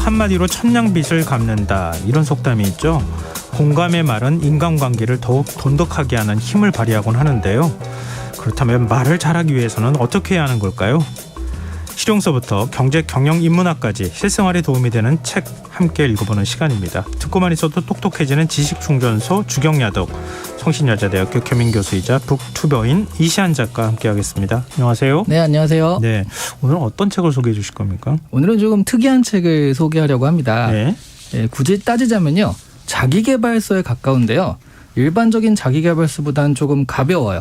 한마디로 천냥빚을 갚는다 이런 속담이 있죠. 공감의 말은 인간관계를 더욱 돈독하게 하는 힘을 발휘하곤 하는데요. 그렇다면 말을 잘하기 위해서는 어떻게 해야 하는 걸까요? 실용서부터 경제, 경영, 인문학까지 실생활에 도움이 되는 책 함께 읽어보는 시간입니다. 듣고만 있어도 똑똑해지는 지식충전소 주경야독, 성신여자대학교 겸임교수이자 북튜버인 이시안 작가 함께하겠습니다. 안녕하세요. 네, 안녕하세요. 네, 오늘은 어떤 책을 소개해 주실 겁니까? 오늘은 조금 특이한 책을 소개하려고 합니다. 네. 굳이 따지자면요, 자기계발서에 가까운데요. 일반적인 자기계발서보다는 조금 가벼워요.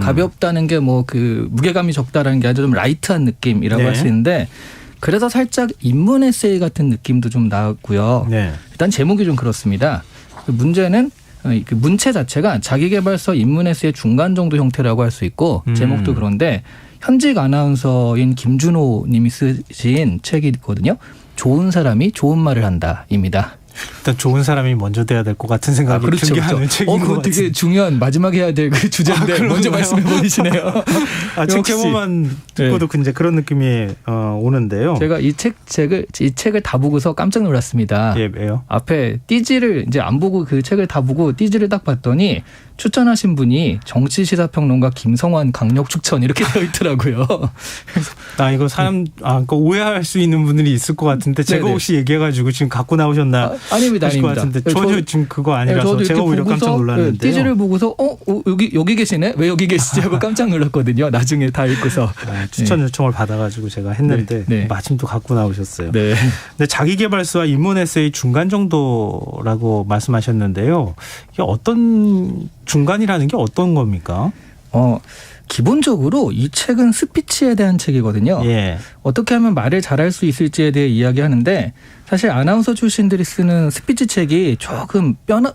가볍다는 게 뭐 그 무게감이 적다라는 게 아주 좀 라이트한 느낌이라고 할 수 있는데, 그래서 살짝 인문 에세이 같은 느낌도 좀 나고요. 네. 일단 제목이 좀 그렇습니다. 문제는 그 문체 자체가 자기계발서 인문 에세이 중간 정도 형태라고 할 수 있고, 제목도 그런데 현직 아나운서인 김준호 님이 쓰신 책이 있거든요. 좋은 사람이 좋은 말을 한다입니다. 일단 좋은 사람이 먼저 돼야 될 것 같은 생각이 들게 하는 책인 것 그거 되게 같습니다. 중요한 마지막에 해야 될 그 주제인데 먼저 말씀해 보이시네요. 책 제목만 듣고도 이제 그런 느낌이 오는데요. 제가 이 책을 다 보고서 깜짝 놀랐습니다. 예, 왜요? 앞에 띠지를 이제 안 보고 그 책을 다 보고 띠지를 딱 봤더니 추천하신 분이 정치시사평론가 김성환 강력 추천 이렇게 되어 있더라고요. 이거 그러니까 오해할 수 있는 분들이 있을 것 같은데 제가 네네. 혹시 얘기해가지고 지금 갖고 나오셨나? 아닙니다. 것 같은데 전혀 지금 그거 아니라서 제가 오히려 깜짝 놀랐는데요. 띠지를 보고서 여기 계시네? 왜 여기 계시지? 하고 깜짝 놀랐거든요. 나중에 다 읽고서. 추천 요청을 받아가지고 제가 했는데 마침 또 갖고 나오셨어요. 네. 근데 자기계발서와 인문 에세이 중간 정도라고 말씀하셨는데요. 이게 어떤 중간이라는 게 어떤 겁니까? 기본적으로 이 책은 스피치에 대한 책이거든요. 예. 어떻게 하면 말을 잘할 수 있을지에 대해 이야기하는데, 사실 아나운서 출신들이 쓰는 스피치 책이 조금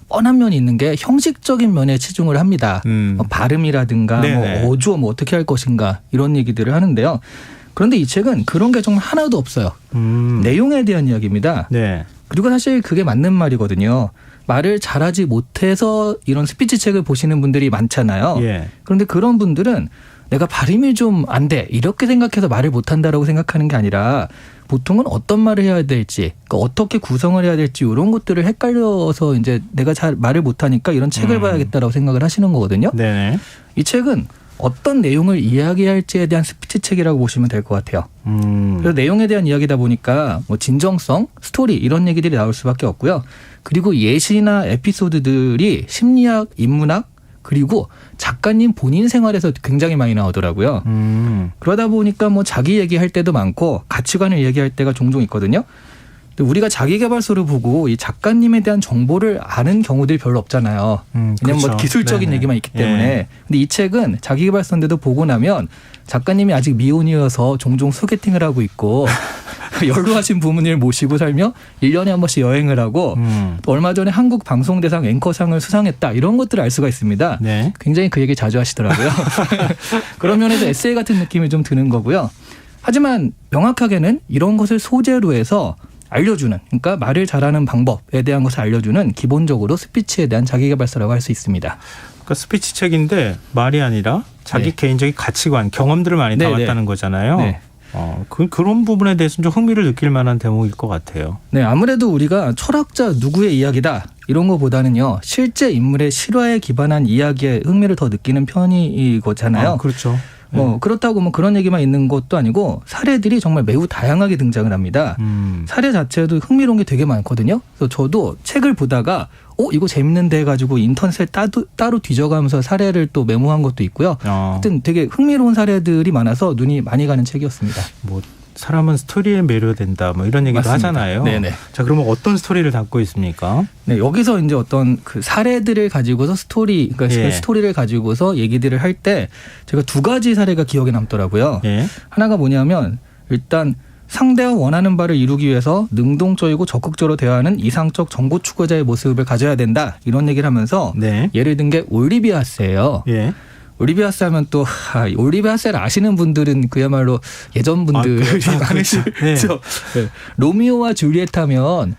뻔한 면이 있는 게 형식적인 면에 치중을 합니다. 발음이라든가 어조 어떻게 할 것인가 이런 얘기들을 하는데요. 그런데 이 책은 그런 게 정말 하나도 없어요. 내용에 대한 이야기입니다. 네. 그리고 사실 그게 맞는 말이거든요. 말을 잘하지 못해서 이런 스피치 책을 보시는 분들이 많잖아요. 예. 그런데 그런 분들은 내가 발음이 좀 안 돼 이렇게 생각해서 말을 못한다라고 생각하는 게 아니라, 보통은 어떤 말을 해야 될지, 그러니까 어떻게 구성을 해야 될지 이런 것들을 헷갈려서 이제 내가 잘 말을 못하니까 이런 책을 봐야겠다라고 생각을 하시는 거거든요. 네. 이 책은 어떤 내용을 이야기할지에 대한 스피치 책이라고 보시면 될 것 같아요. 그래서 내용에 대한 이야기다 보니까 뭐 진정성, 스토리 이런 얘기들이 나올 수밖에 없고요. 그리고 예시나 에피소드들이 심리학, 인문학, 그리고 작가님 본인 생활에서 굉장히 많이 나오더라고요. 그러다 보니까 뭐 자기 얘기할 때도 많고 가치관을 얘기할 때가 종종 있거든요. 근데 우리가 자기계발서를 보고 이 작가님에 대한 정보를 아는 경우들이 별로 없잖아요. 그냥 그렇죠. 뭐 기술적인 얘기만 있기 때문에. 근데 이 책은 자기계발서인데도 보고 나면 작가님이 아직 미혼이어서 종종 소개팅을 하고 있고 연로하신 부모님을 모시고 살며 1년에 한 번씩 여행을 하고 또 얼마 전에 한국 방송대상 앵커상을 수상했다 이런 것들을 알 수가 있습니다. 네. 굉장히 그 얘기 자주 하시더라고요. 그런 면에서 에세이 같은 느낌이 좀 드는 거고요. 하지만 명확하게는 이런 것을 소재로 해서 알려주는, 그러니까 말을 잘하는 방법에 대한 것을 알려주는 기본적으로 스피치에 대한 자기계발서라고 할 수 있습니다. 그러니까 스피치 책인데 말이 아니라 자기 개인적인 가치관, 경험들을 많이 담았다는 거잖아요. 네. 그런 부분에 대해서는 좀 흥미를 느낄 만한 대목일 것 같아요. 네, 아무래도 우리가 철학자 누구의 이야기다 이런 거보다는요, 실제 인물의 실화에 기반한 이야기에 흥미를 더 느끼는 편이거잖아요. 그렇죠. 그렇다고 뭐 그런 얘기만 있는 것도 아니고 사례들이 정말 매우 다양하게 등장을 합니다. 사례 자체도 흥미로운 게 되게 많거든요. 그래서 저도 책을 보다가 이거 재밌는데 해가지고 인터넷에 따로 뒤져가면서 사례를 또 메모한 것도 있고요. 하여튼 되게 흥미로운 사례들이 많아서 눈이 많이 가는 책이었습니다. 사람은 스토리에 매료된다 뭐 이런 얘기도 맞습니다. 하잖아요. 네네. 자, 그러면 어떤 스토리를 담고 있습니까? 네, 여기서 이제 어떤 그 사례들을 가지고서 그러니까 스토리를 가지고서 얘기들을 할 때 제가 두 가지 사례가 기억에 남더라고요. 하나가 뭐냐면, 일단 상대와 원하는 바를 이루기 위해서 능동적이고 적극적으로 대화하는 이상적 정보 추구자의 모습을 가져야 된다 이런 얘기를 하면서 예를 든 게 올리비아 하스예요. 올리비아 하스 하면 또 올리비아 하스를 아시는 분들은 그야말로 예전 분들이 많으시죠. 네. 로미오와 줄리엣 하면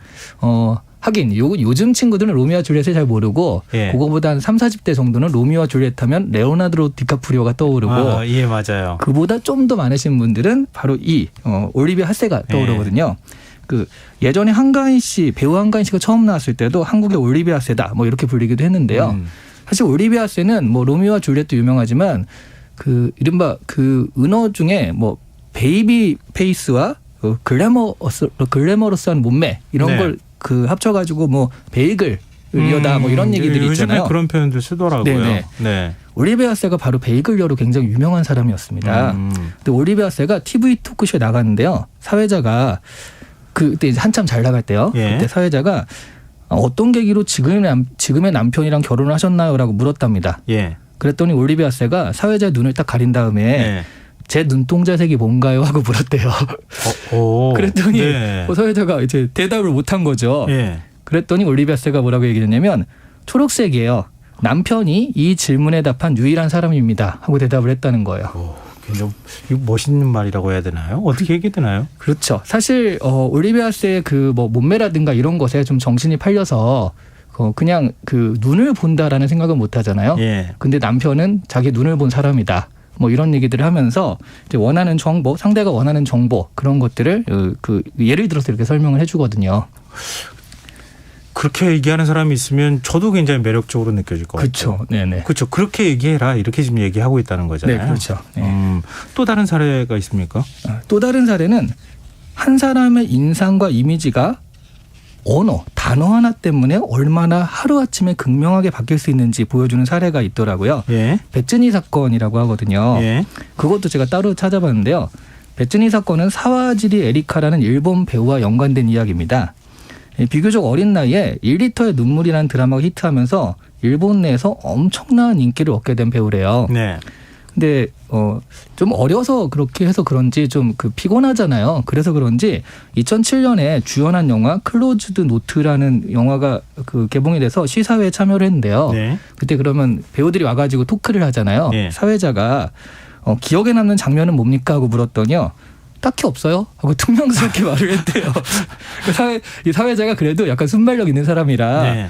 하긴 요즘 친구들은 로미오와 줄리엣을 잘 모르고 그거보다 한 30, 40대 정도는 로미오와 줄리엣 하면 레오나르도 디카프리오가 떠오르고 맞아요. 그보다 좀 더 많으신 분들은 바로 이 올리비아 하스가 떠오르거든요. 그 예전에 한가인 씨, 배우 한가인 씨가 처음 나왔을 때도 한국의 올리비아 세다 뭐 이렇게 불리기도 했는데요. 사실 올리비아 세는 뭐 로미오와 줄리엣도 유명하지만 그 이른바 그 은어 중에 뭐 베이비 페이스와 글래머러스한 몸매 이런 네. 걸 그 합쳐가지고 뭐 베이글 여다 뭐 이런 얘기들이 있잖아요. 요즘에 그런 표현들 쓰더라고요. 네네. 네. 올리비아 세가 바로 베이글녀로 굉장히 유명한 사람이었습니다. 근데 올리비아 세가 TV 토크쇼에 나갔는데요. 사회자가 그때 이제 한참 잘 나갈 때요. 예. 그때 사회자가 어떤 계기로 지금의 남편이랑 결혼을 하셨나요?라고 물었답니다. 예. 그랬더니 올리비아 세가 사회자의 눈을 딱 가린 다음에 예. 제 눈동자 색이 뭔가요? 하고 물었대요. 그랬더니 네. 사회자가 이제 대답을 못한 거죠. 예. 그랬더니 올리비아 세가 뭐라고 얘기했냐면 초록색이에요. 남편이 이 질문에 답한 유일한 사람입니다. 하고 대답을 했다는 거예요. 굉장히 이거 멋있는 말이라고 해야 되나요? 어떻게 얘기해야 되나요? 그렇죠. 사실 올리비아 세의 그 뭐 몸매라든가 이런 것에 좀 정신이 팔려서 그냥 그 눈을 본다라는 생각은 못 하잖아요. 예. 근데 남편은 자기 눈을 본 사람이다. 뭐 이런 얘기들을 하면서 이제 원하는 정보, 상대가 원하는 정보 그런 것들을 그 예를 들어서 이렇게 설명을 해주거든요. 그렇게 얘기하는 사람이 있으면 저도 굉장히 매력적으로 느껴질 것 같아요. 그렇죠. 네네. 그렇죠. 그렇게 얘기해라 이렇게 지금 얘기하고 있다는 거잖아요. 네, 그렇죠. 네. 또 다른 사례가 있습니까? 또 다른 사례는 한 사람의 인상과 이미지가 언어, 단어 하나 때문에 얼마나 하루아침에 극명하게 바뀔 수 있는지 보여주는 사례가 있더라고요. 예. 배쯔니 사건이라고 하거든요. 예. 그것도 제가 따로 찾아봤는데요. 배쯔니 사건은 사와지리 에리카라는 일본 배우와 연관된 이야기입니다. 비교적 어린 나이에 1리터의 눈물이라는 드라마가 히트하면서 일본 내에서 엄청난 인기를 얻게 된 배우래요. 네. 근데 좀 어려서 그렇게 해서 그런지 좀 그 피곤하잖아요. 그래서 그런지 2007년에 주연한 영화 클로즈드 노트라는 영화가 그 개봉이 돼서 시사회에 참여를 했는데요. 네. 그때 그러면 배우들이 와가지고 토크를 하잖아요. 네. 사회자가 기억에 남는 장면은 뭡니까 하고 물었더니요. 딱히 없어요 하고 퉁명스럽게 말을 했대요. 이 사회자가 그래도 약간 순발력 있는 사람이라 네.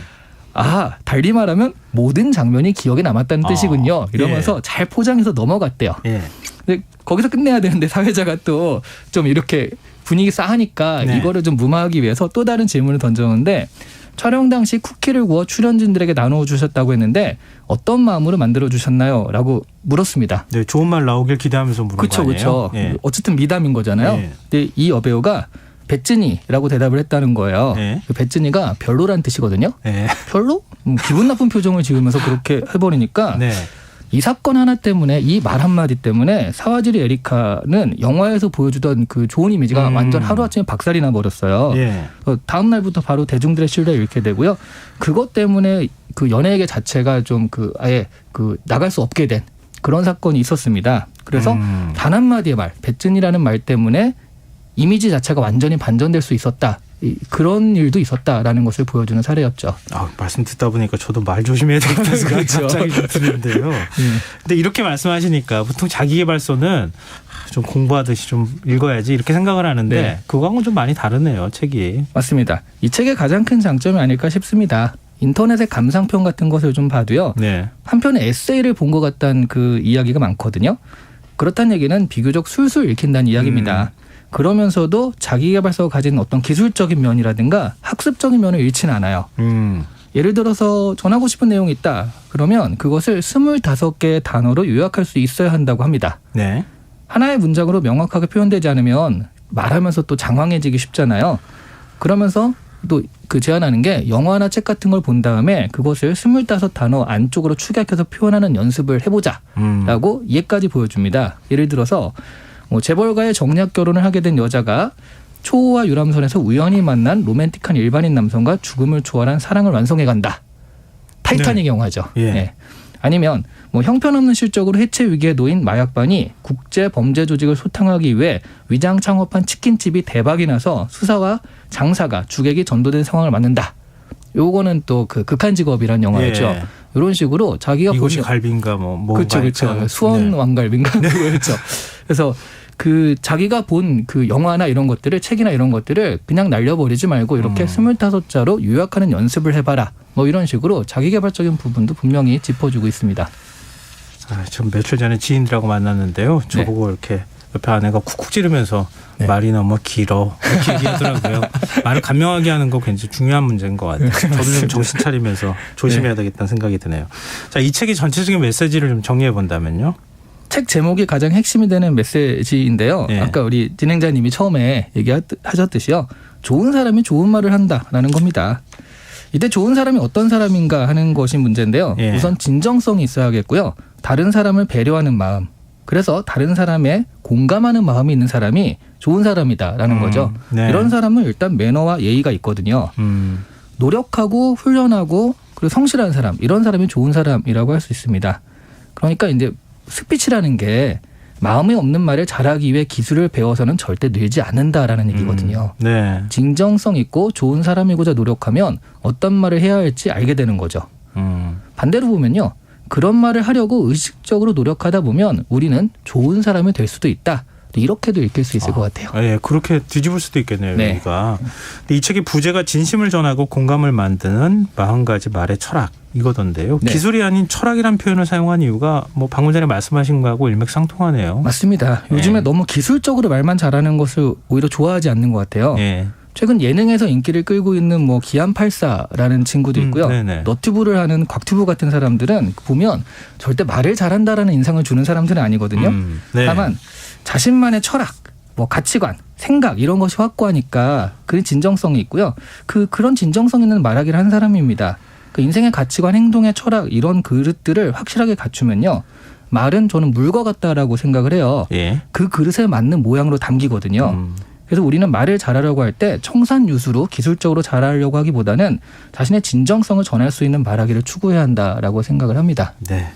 달리 말하면 모든 장면이 기억에 남았다는 뜻이군요. 이러면서 예. 잘 포장해서 넘어갔대요. 예. 근데 거기서 끝내야 되는데 사회자가 또 좀 이렇게 분위기 싸하니까 네. 이거를 좀 무마하기 위해서 또 다른 질문을 던졌는데 촬영 당시 쿠키를 구워 출연진들에게 나누어 주셨다고 했는데 어떤 마음으로 만들어 주셨나요? 라고 물었습니다. 네, 좋은 말 나오길 기대하면서 물은 거 아니에요? 그렇죠. 예. 어쨌든 미담인 거잖아요. 예. 근데 이 여배우가 배쯔니라고 대답을 했다는 거예요. 예. 그 배쯔니가 별로란 뜻이거든요. 예. 별로? 기분 나쁜 표정을 지으면서 그렇게 해버리니까 네. 이 사건 하나 때문에 이 말 한마디 때문에 사와지리 에리카는 영화에서 보여주던 그 좋은 이미지가 완전 하루아침에 박살이 나버렸어요. 예. 다음 날부터 바로 대중들의 신뢰를 잃게 되고요. 그것 때문에 그 연예계 자체가 좀 아예 나갈 수 없게 된 그런 사건이 있었습니다. 그래서 단 한마디의 말, 배쯔니라는 말 때문에 이미지 자체가 완전히 반전될 수 있었다. 그런 일도 있었다라는 것을 보여주는 사례였죠. 말씀 듣다 보니까 저도 말 조심해야 되겠다는 생각이 그렇죠. 갑자기 드는데요. 근데 이렇게 말씀하시니까 보통 자기계발서는 좀 공부하듯이 좀 읽어야지 이렇게 생각을 하는데 네. 그거하고는 좀 많이 다르네요, 책이. 맞습니다. 이 책의 가장 큰 장점이 아닐까 싶습니다. 인터넷의 감상평 같은 것을 좀 봐도요. 네. 한편의 에세이를 본 것 같다는 그 이야기가 많거든요. 그렇다는 얘기는 비교적 술술 읽힌다는 이야기입니다. 그러면서도 자기계발서가 가진 어떤 기술적인 면이라든가 학습적인 면을 잃지는 않아요. 예를 들어서 전하고 싶은 내용이 있다. 그러면 그것을 25개의 단어로 요약할 수 있어야 한다고 합니다. 네. 하나의 문장으로 명확하게 표현되지 않으면 말하면서 또 장황해지기 쉽잖아요. 그러면서 또 그 제안하는 게 영화나 책 같은 걸 본 다음에 그것을 25단어 안쪽으로 축약해서 표현하는 연습을 해보자라고 예까지 보여줍니다. 예를 들어서 재벌가의 정략 결혼을 하게 된 여자가 초호화 유람선에서 우연히 만난 로맨틱한 일반인 남성과 죽음을 초월한 사랑을 완성해간다. 타이타닉 네. 영화죠. 예. 네. 아니면 형편없는 실적으로 해체 위기에 놓인 마약반이 국제 범죄 조직을 소탕하기 위해 위장 창업한 치킨집이 대박이 나서 수사와 장사가 주객이 전도된 상황을 만든다. 요거는 또 극한 직업이란 영화였죠. 예. 이런 식으로 자기가 이곳이 갈비인가 그렇죠. 수원 네. 왕갈비인가 그렇죠. 그래서 자기가 본 그 영화나 이런 것들을 책이나 이런 것들을 그냥 날려버리지 말고 이렇게 25자로 요약하는 연습을 해봐라. 이런 식으로 자기계발적인 부분도 분명히 짚어주고 있습니다. 전 며칠 전에 지인들하고 만났는데요. 저보고 이렇게 옆에 아내가 쿡쿡 찌르면서 네. 말이 너무 길어 이렇게 얘기하더라고요. 말을 간명하게 하는 거 굉장히 중요한 문제인 것 같아요. 저도 좀 정신 차리면서 조심해야 되겠다는 생각이 드네요. 자, 이 책의 전체적인 메시지를 좀 정리해 본다면요. 책 제목이 가장 핵심이 되는 메시지인데요. 네. 아까 우리 진행자님이 처음에 얘기하셨듯이요. 좋은 사람이 좋은 말을 한다라는 겁니다. 이때 좋은 사람이 어떤 사람인가 하는 것이 문제인데요. 예. 우선 진정성이 있어야겠고요. 다른 사람을 배려하는 마음. 그래서 다른 사람에 공감하는 마음이 있는 사람이 좋은 사람이다라는 거죠. 네. 이런 사람은 일단 매너와 예의가 있거든요. 노력하고 훈련하고 그리고 성실한 사람, 이런 사람이 좋은 사람이라고 할 수 있습니다. 그러니까 이제 스피치라는 게 마음에 없는 말을 잘하기 위해 기술을 배워서는 절대 늘지 않는다라는 얘기거든요. 네. 진정성 있고 좋은 사람이고자 노력하면 어떤 말을 해야 할지 알게 되는 거죠. 반대로 보면요. 그런 말을 하려고 의식적으로 노력하다 보면 우리는 좋은 사람이 될 수도 있다. 이렇게도 읽힐 수 있을 것 같아요. 예, 그렇게 뒤집을 수도 있겠네요. 네. 여기가. 근데 이 책의 부제가 진심을 전하고 공감을 만드는 40가지 말의 철학 이거던데요. 네. 기술이 아닌 철학이란 표현을 사용한 이유가 뭐 방금 전에 말씀하신 거하고 일맥상통하네요. 맞습니다. 요즘에 너무 기술적으로 말만 잘하는 것을 오히려 좋아하지 않는 것 같아요. 예. 최근 예능에서 인기를 끌고 있는 뭐 기안84라는 친구도 있고요. 너튜브를 하는 곽튜브 같은 사람들은 보면 절대 말을 잘한다라는 인상을 주는 사람들은 아니거든요. 네. 다만 자신만의 철학, 뭐 가치관, 생각 이런 것이 확고하니까 그 진정성이 있고요. 그런 진정성 있는 말하기를 한 사람입니다. 그 인생의 가치관, 행동의 철학 이런 그릇들을 확실하게 갖추면요. 말은 저는 물과 같다라고 생각을 해요. 예. 그 그릇에 맞는 모양으로 담기거든요. 그래서 우리는 말을 잘하려고 할 때 청산유수로 기술적으로 잘하려고 하기보다는 자신의 진정성을 전할 수 있는 말하기를 추구해야 한다라고 생각을 합니다. 네.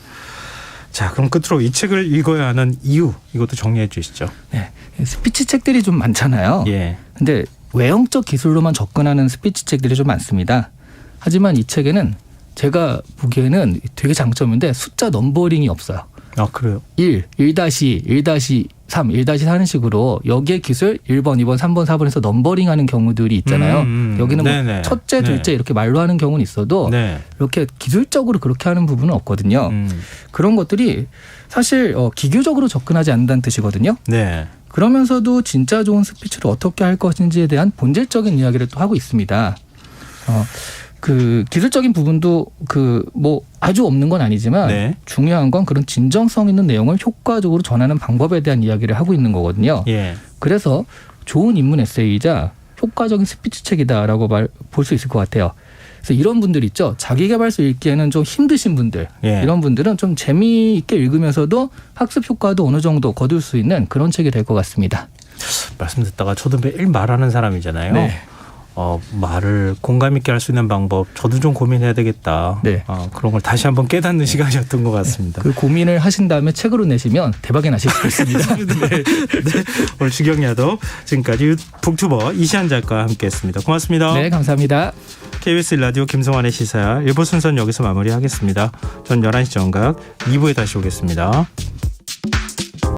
자, 그럼 끝으로 이 책을 읽어야 하는 이유 이것도 정리해 주시죠. 네. 스피치 책들이 좀 많잖아요. 예. 근데 외형적 기술로만 접근하는 스피치 책들이 좀 많습니다. 하지만 이 책에는 제가 보기에는 되게 장점인데 숫자 넘버링이 없어요. 아, 그래요? 1, 1-2, 1-3, 1-4는 식으로 여기에 기술 1번, 2번, 3번, 4번에서 넘버링하는 경우들이 있잖아요. 여기는 뭐 첫째, 둘째 이렇게 말로 하는 경우는 있어도 이렇게 기술적으로 그렇게 하는 부분은 없거든요. 그런 것들이 사실 기교적으로 접근하지 않는다는 뜻이거든요. 네. 그러면서도 진짜 좋은 스피치를 어떻게 할 것인지에 대한 본질적인 이야기를 또 하고 있습니다. 그 기술적인 부분도 뭐 아주 없는 건 아니지만 중요한 건 그런 진정성 있는 내용을 효과적으로 전하는 방법에 대한 이야기를 하고 있는 거거든요. 예. 그래서 좋은 인문 에세이이자 효과적인 스피치 책이다라고 볼 수 있을 것 같아요. 그래서 이런 분들 있죠. 자기계발서 읽기에는 좀 힘드신 분들, 이런 분들은 좀 재미있게 읽으면서도 학습 효과도 어느 정도 거둘 수 있는 그런 책이 될 것 같습니다. 말씀 듣다가 저도 매일 말하는 사람이잖아요. 네. 말을 공감 있게 할 수 있는 방법 저도 좀 고민해야 되겠다. 네. 그런 걸 다시 한번 깨닫는 시간이었던 것 같습니다. 그 고민을 하신 다음에 책으로 내시면 대박이 나실 수 있습니다. 네. 오늘 주경야도 지금까지 북튜버 이시안 작가와 함께했습니다. 고맙습니다. 네, 감사합니다. KBS 라디오 김성환의 시사야 1부 순서는 여기서 마무리하겠습니다. 전 11시 정각 2부에 다시 오겠습니다.